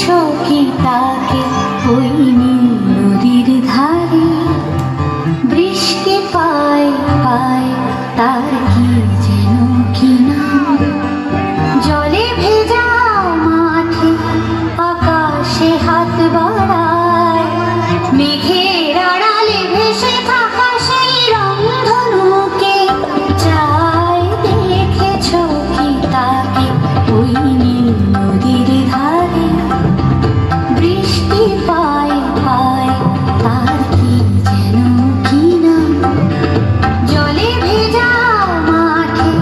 দেখেছো কি তাকে ওই নীল নদীর ধারে? বৃষ্টি পায় পায় তার কি যেন কি নাম, জলে ভেজা মাঠে আকাশে হাত বাড়ায়, মেঘের আড়ালে ভেসে থাকা সেই রংধনুকে চাই। দেখেছো কি তাকে ওই নীল নদীর ধারে? বৃষ্টি পায় পায় তার কি যেন কি নাম, জলে ভেজা মাঠে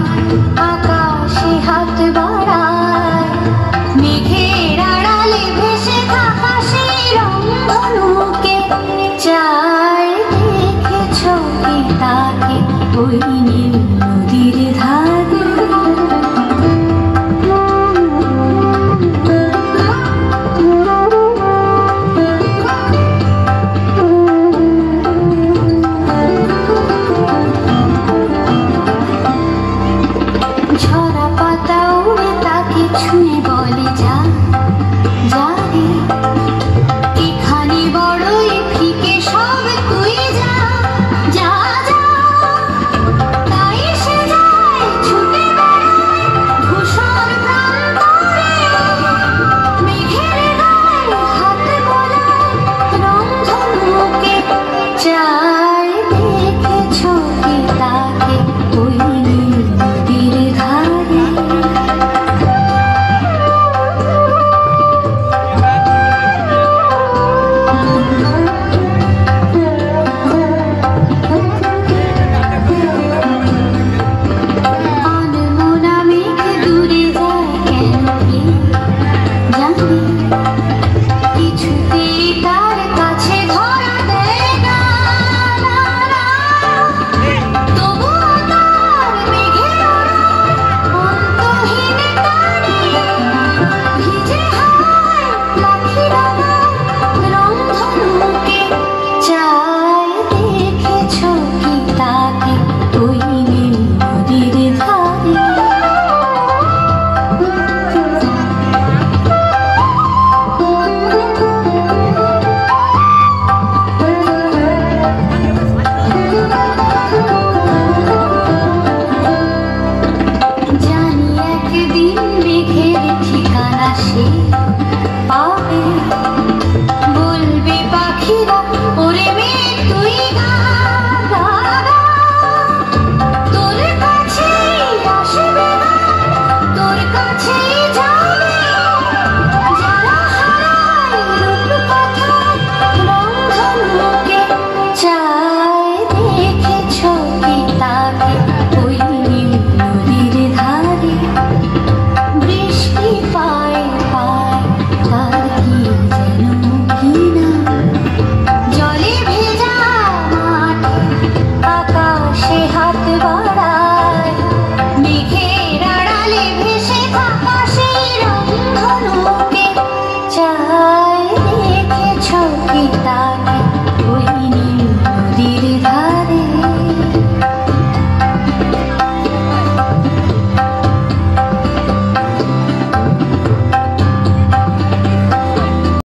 আকাশে হাত বাড়ায়, মেঘের আড়ালে ভেসে থাকা সেই রংধনুকে চাই। দেখেছো কি তাকে ওই নীল নদীর ধারে? ঝরা পাতা উড়ে তাকে ছুঁয়ে বলে যা যা রে, এখানে বড়ই ফিকে সব তুই যা যা যা। তাই সে যায় ছুটে বেড়ায় ধূসর প্রান্তরে, মেঘের গায়ে হাত বোলায় রংধনুকে চাই। দেখেছো কি তাকে ওই নীল নদীর ধারে? আনমনা মেঘ দূরে যায় কেন কে জানে, কিছুতেই তার কাছে ধরা দেয় না, না, না। তবুও তার মেঘের ওড়ায় অন্তহীন টানে, ভিজে হাওয়ায় লাঠি রাঙায় রংধনুকে চাই। দেখেছো কি তাকে ওই নীল নদীর ধারে? জানি একদিন মেঘের ঠিকানা সে পাবে, বলবে পাখিরা ওরে মেঘ তুই গা গা গা। তোর কাছেই আসবে গান, তোর কাছেই যাবে, যারা হারায় রূপকথার রংধনুকে চাই। দেখেছো কি তাকে ওই নীল নদীর ধারে? বৃষ্টি পায় পায় তার কি যেন কি নাম, জলে ভেজা মাঠে আকাশে হাত বাড়ায়, মেঘের আড়ালে ভেসে থাকা সেই রংধনুকে চাই। দেখেছো কি তাকে ওই নীল